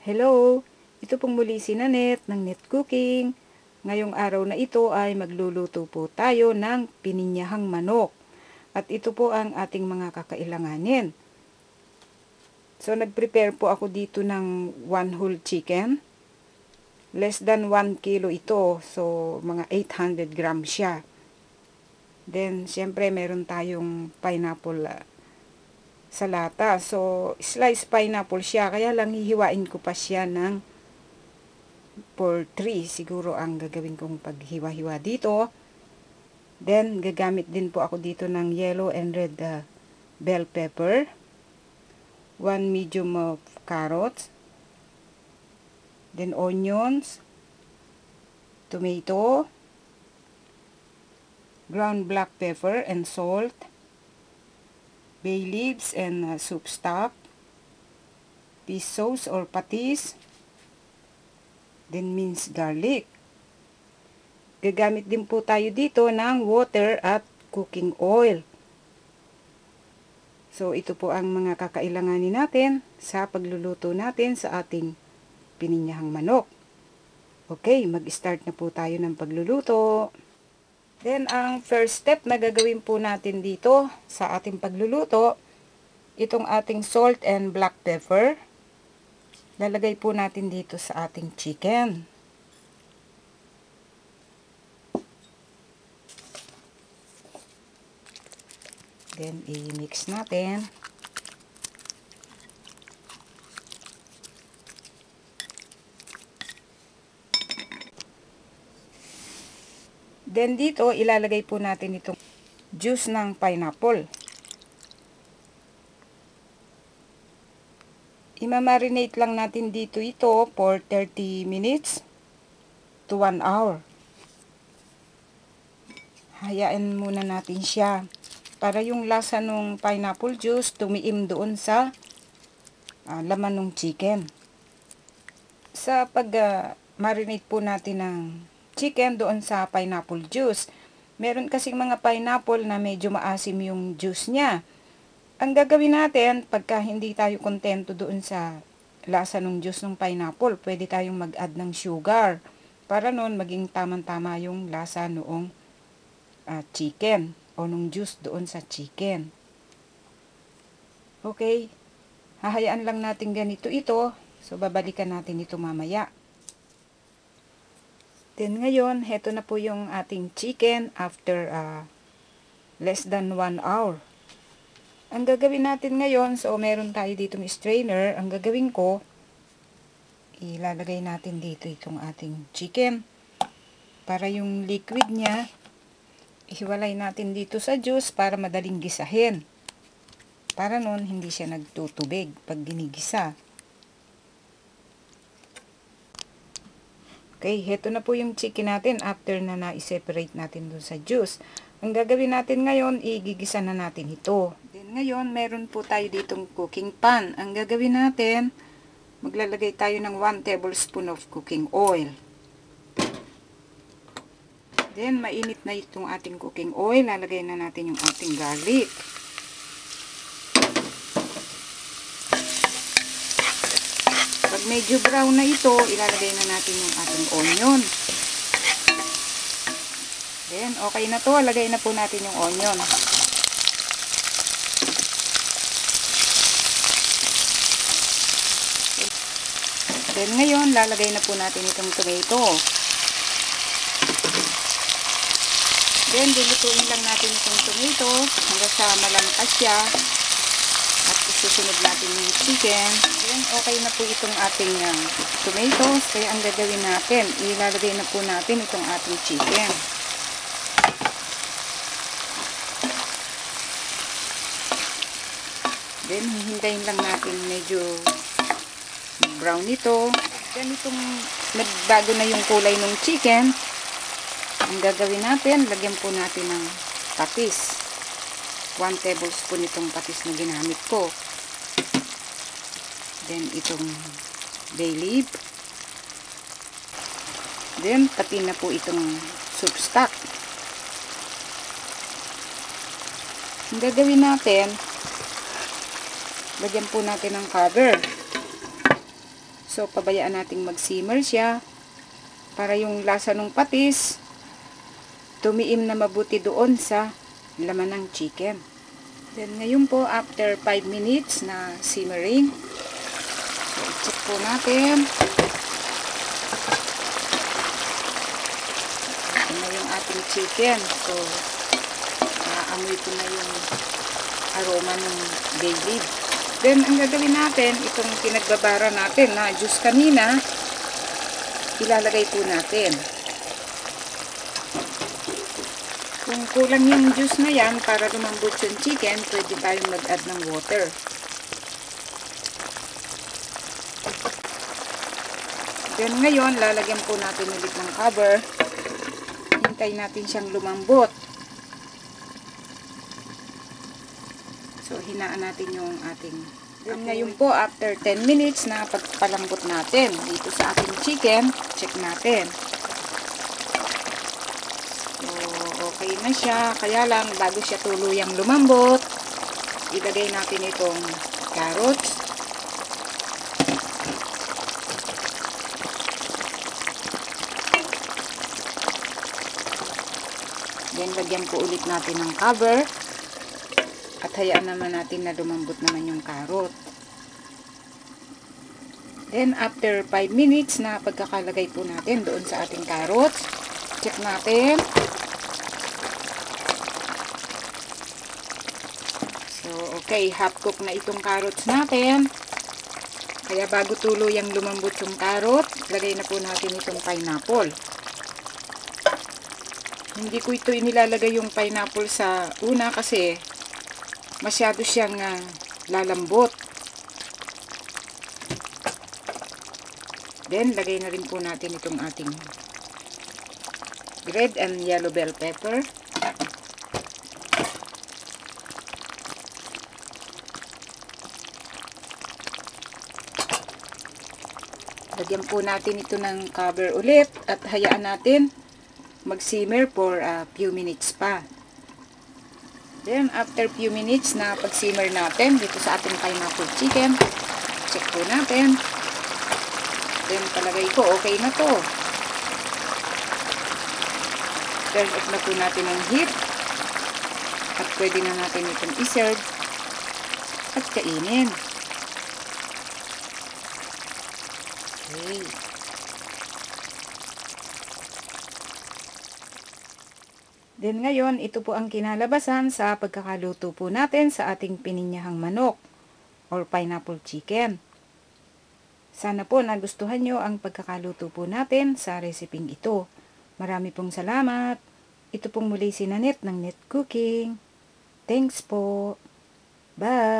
Hello! Ito pong muli si Nanet ng Net Cooking. Ngayong araw na ito ay magluluto po tayo ng pininyahang manok. At ito po ang ating mga kakailanganin. So nag-prepare po ako dito ng 1 whole chicken. Less than 1 kilo ito. So mga 800 grams siya. Then syempre meron tayong pineapple sa lata. So, sliced pineapple siya. Kaya lang hihiwain ko pa siya ng for 3. Siguro ang gagawin kong paghiwa-hiwa dito. Then, gagamit din po ako dito ng yellow and red bell pepper. 1 medium of carrots. Then, onions. Tomato. Ground black pepper and salt. Bay leaves and soup stock, fish sauce or patis, then minced garlic. Gagamit din po tayo dito ng water at cooking oil. So ito po ang mga kakailanganin natin sa pagluluto natin sa ating pininyahang manok. Okay, mag-start na po tayo ng pagluluto. Then, ang first step na gagawin po natin dito sa ating pagluluto, itong ating salt and black pepper. Lalagay po natin dito sa ating chicken. Then, i-mix natin. Then dito, ilalagay po natin itong juice ng pineapple. Imamarinate lang natin dito ito for 30 minutes to 1 hour. Hayaan muna natin siya para yung lasa ng pineapple juice tumiim doon sa laman ng chicken. Sa pag-marinate po natin ng chicken doon sa pineapple juice. Meron kasing mga pineapple na medyo maasim yung juice niya. Ang gagawin natin, pagka hindi tayo kontento doon sa lasa ng juice ng pineapple, pwede tayong mag-add ng sugar. Para noon maging tamang-tama yung lasa noong chicken o nung juice doon sa chicken. Okay, hahayaan lang natin ganito ito. So babalikan natin ito mamaya. Then ngayon, heto na po yung ating chicken after less than 1 hour. Ang gagawin natin ngayon, so meron tayo ditong strainer. Ang gagawin ko, ilalagay natin dito itong ating chicken. Para yung liquid niya, ihiwalay natin dito sa juice para madaling gisahin. Para nun, hindi siya nagtutubig pag ginigisa. Okay, heto na po yung chicken natin after na na-separate natin dun sa juice. Ang gagawin natin ngayon, igigisa na natin ito. Then ngayon, meron po tayo ditong cooking pan. Ang gagawin natin, maglalagay tayo ng 1 tablespoon of cooking oil. Then, mainit na itong ating cooking oil. Lalagay na natin yung ating garlic. Pag medyo brown na ito, ilalagay na natin yung ating onion. Then, okay na to. Lagay na po natin yung onion. Then, ngayon, lalagay na po natin itong tomato. Then, dilutuin lang natin itong tomato hanggang sa malangkas siya. At isusunod natin yung chicken. Then, okay na po itong ating tomatoes. Kaya ang gagawin natin, ilalagay na po natin itong ating chicken. Then, hihintayin lang natin medyo brown ito. Then, itong nagbago na yung kulay ng chicken. Ang gagawin natin, lagyan po natin ng patis. 1 tablespoon itong patis na ginamit ko. Then, itong bay leaf. Then, pati na po itong soup stock. Ang gagawin natin, lagyan po natin ng cover. So, pabayaan nating mag-simmer siya para yung lasa ng patis tumiim na mabuti doon sa laman ng chicken. Then, ngayon po, after 5 minutes na simmering, so, i-check po natin. Ito na yung ating chicken. So, naamoy ko na yung aroma ng bay leaf. Then, ang gagawin natin, itong pinagbabara natin na juice kanina, ilalagay po natin. Kung kulang yung juice na yan, para lumambot yung chicken, pwede tayong mag-add ng water. Then ngayon, lalagyan po natin ulit ng cover. Hintay natin siyang lumambot. So, hinaan natin yung ating... Then ngayon po, after 10 minutes na pagpalambot natin dito sa ating chicken, check natin. Okay na siya, kaya lang bago siya tuluyang lumambot, ilagay natin itong carrots. Then lagyan po ulit natin ng cover at hayaan naman natin na lumambot naman yung carrot. Then after 5 minutes na pagkakalagay po natin doon sa ating carrots, check natin. Okay, half cook na itong carrots natin. Kaya bago tuluyang lumambot yung carrot, lagay na po natin itong pineapple. Hindi ko ito inilalagay yung pineapple sa una kasi masyado siyang lalambot. Then, lagay na rin po natin itong ating red and yellow bell pepper. Lagyan po natin ito ng cover ulit at hayaan natin mag-simmer for a few minutes pa. Then, after few minutes na pag-simmer natin dito sa ating pineapple chicken, check po natin. Then, palagay ko, okay na to. Turn off na po natin ang heat at pwede na natin itong i-serve at kainin. Okay. Then ngayon, ito po ang kinalabasan sa pagkakaluto po natin sa ating pininyahang manok or pineapple chicken. Sana po nagustuhan nyo ang pagkakaluto po natin sa reseping ito. Marami pong salamat. Ito pong muli si Nanette ng Net Cooking. Thanks po. Bye!